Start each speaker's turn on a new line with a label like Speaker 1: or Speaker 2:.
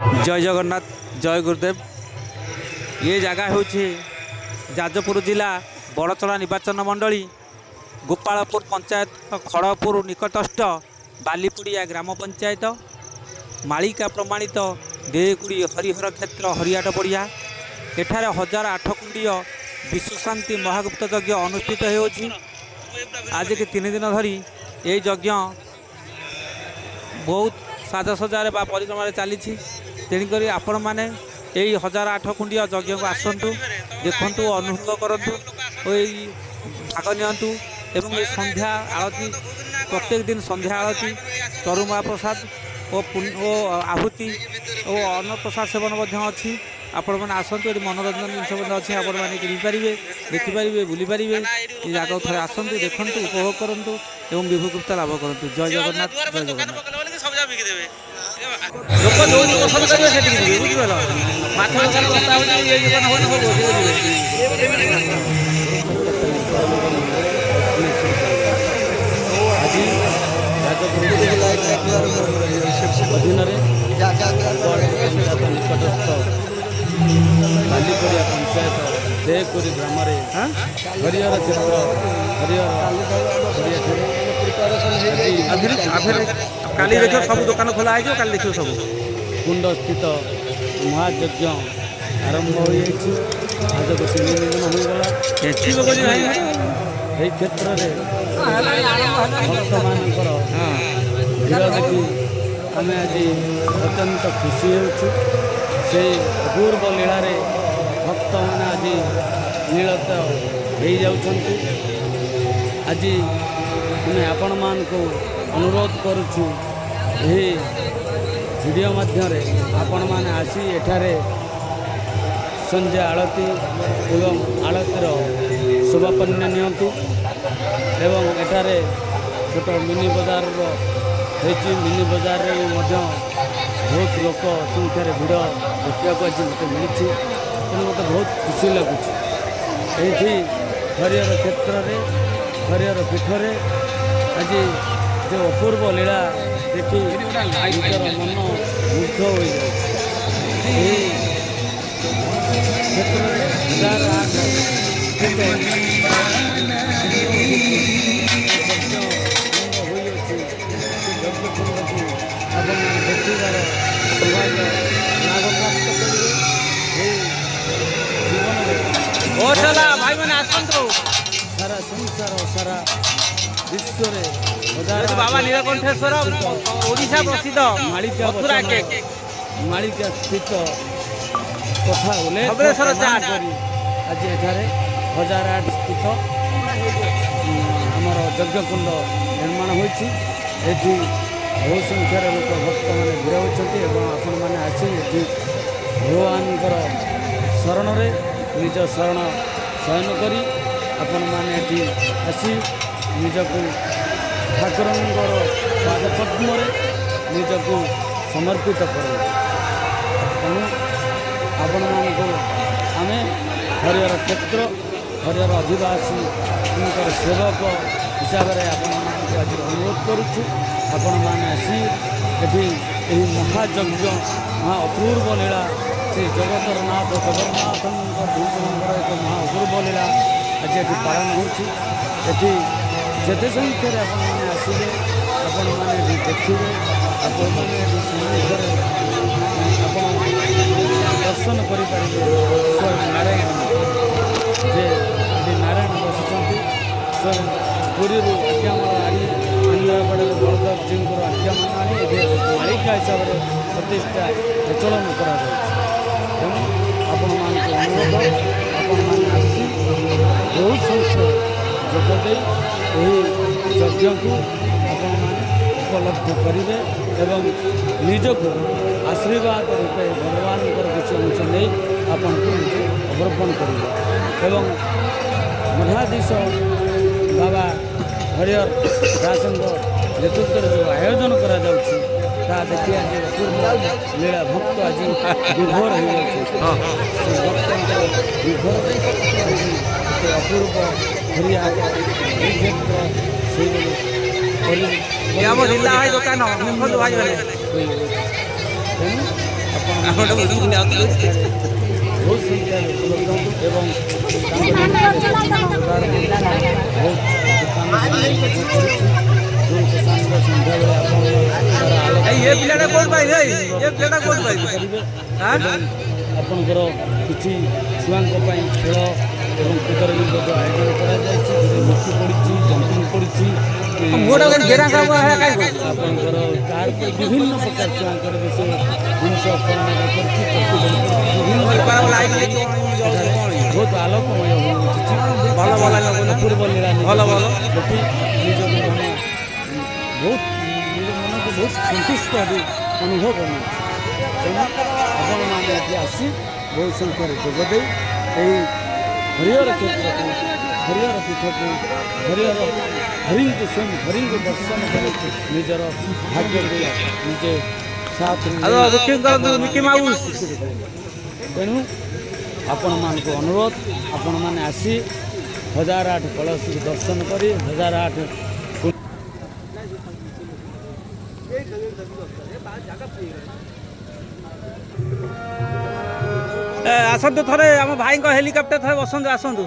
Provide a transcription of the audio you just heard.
Speaker 1: जय जगन्नाथ जय गुरुदेव। ये जगह हूँ जाजपुर जिला बड़चड़ा निर्वाचन मंडली गोपालपुर पंचायत खड़गपुर निकटस्थ बालीपुड़िया ग्राम पंचायत मालिका प्रमाणित देकुड़ी हरिहर क्षेत्र हरियाट पड़िया एठार 1008 कुंडीय विश्वशांति महागुप्त यज्ञ अनुष्ठित हो आज के 3 दिन धरी ये यज्ञ बहुत साजसजार परिक्रमा चली तेणुक आपण मैंने यही 1008 कुंडीय यज्ञ को आसतु देखु अनुभव करूँ भाग नियंतु एवं ये संध्या आरती प्रत्येक दिन संध्या आरती चरुमा प्रसाद और आहुति और अन्न प्रसाद सेवन अच्छी आपण मैंने आसतु ये मनोरंजन जिन अच्छी आपण मैंने किनीपारे देखिपारे बुलीपारे ये जगह थे आसतु देखु उपभोग करूँ और विभुगुप्ता लाभ करूँ। जय जगन्नाथ जय जगन्नाथ। लोक जो पसंद करेंगे से बुझिपार माछ चस्ता अधीन निकटस्थ बालीपड़िया पंचायत देकुरी ग्राम हरिहर क्षेत्र हरिहर काली देखो सब दुकान खोला है काली देखो सब कुंड स्थित महायज्ञ आरंभ हो आज को 3 दिन होगला यही क्षेत्र में भक्त मानकर भीड़ देखी आम आज अत्यंत खुशी हो अपूर्व लीला भक्त मैंने आज लीलत हो आज मैं आपण मान को अनुरोध करुछु वीडियो माध्यम आपण मैंने आसी एठारे संध्या आरती एवं आरतीर शोभापन्न नियंतु एवं एठारे छोट मिनी बजार मिनी बजार बहुत लोक संख्यार भिड़ देखा आज मत मिली तेणु मत बहुत खुशी लगुच ये हरिहर क्षेत्र में हरिहर पीठरे आज जो अपूर्व लीला देखी निजर मन मुग्ध हो क्षेत्र देखार सौभाग्य लाभ प्राप्त करेंगे भाई मैंने आसतु सारा संसार सारा विश्व बाबा नीलकंठेश्वर ओडिशा प्रसिद्ध मालिका स्थित कथा उल्लेख आज एठारे 1008 स्थित आमर यज्ञकुंड निर्माण होती बहु संख्यार लोक भक्त मैंने भिड़ होती आपण मैंने आसी भगवान शरण में निज शरण शयन करी आपण मैंने आसी निजक ठाकुर पादपद्म निजक समर्पित कर तेणु आपण मानक आम हरिहर क्षेत्र हरिहर अधिवासी सेवक हिसाब से आपण आज अनुरोध करुछु आपण मैंने आसी ये महायज्ञ महा अपूर्व लीला से जगतर नाथ जगन्नाथ एक महा अपूर्व लीला आज ये पालन होती जेते संख्यार आपने आसवे आपण मैंने देखिए आपण मैंने दर्शन करेंगे स्वयं नारायण जे नारायण बसुँच स्वयं पुरी आंध्रपड़े बलदेव जी को आज्ञा मान मालिका हिसाब से प्रतिष्ठा प्रचलन कर तेणु आपण मान अनुरोध आपण मैंने आसी बहुत संख्या जोगदे यज्ञ को आपण उपलब्ध करेंगे एवं निजक आशीर्वाद रूपे भगवान किसी अंश नहीं आपण को निजे अवर्पण करेंगे एवं मठाधीश बाबा हरिहर दासंग नेतृत्व जो आयोजन करा देखिए आज अपूर्व लीला भक्त आज विभोर हो विभोर अपूर्व हरिया क्षेत्र से जिला दुकान तेणु ବହୁତ ସଂଖ୍ୟାରେ ଉପଲବ୍ଧ ଏବଂ ଆପଣଙ୍କର କିଛି ଛୁଆଙ୍କ ପାଇଁ ଖେଳ ଏବଂ ପ୍ରତିଯୋଗିତାର ଆୟୋଜନ କରାଯାଇଛି ମୂର୍ତ୍ତି ପଡ଼ିଛି ଜମ୍ପିଂ ପଡ଼ିଛି ଆପଣଙ୍କର ତାର ବିଭିନ୍ନ ପ୍ରକାର ଛୁଆଙ୍କର ବିଷୟ ଜିନିଷ କରିଛି ବହୁତ ଆଲୋକମୟ ହୋଇଛି ଭଲ ଭଲ ପୂର୍ବ ନିରାମୀ ଭଲ ଭଲ ଦେଖି ନିଜକୁ ମାନେ ବହୁତ ନିଜ ମନକୁ ବହୁତ ସନ୍ତୁଷ୍ଟ ଅନୁଭବ କରୁଛି ତେଣୁ ଆପଣମାନେ ଏଠି ଆସି ବହୁତ ସଂଖ୍ୟାରେ ଯୋଗ ଦେଇ ଏହି ହରିହର କ୍ଷେତ୍ରକୁ ହରିହର ପୀଠକୁ ହରିଙ୍କୁ ସ୍ୱୟଂ ହରିଙ୍କୁ ଦର୍ଶନ କରି ନିଜର ଭାଗ୍ୟକୁ ନିଜେ ସାଥ ତେଣୁ ଆପଣମାନଙ୍କୁ ଅନୁରୋଧ ଆପଣମାନେ ଆସି 1008 କଳସୀକୁ ଦର୍ଶନ କରି 1008 ଆସନ୍ତୁ ଥରେ ଆମ ଭାଇଙ୍କ ହେଲିକପ୍ଟର ଥରେ ବସନ୍ତୁ ଆସନ୍ତୁ।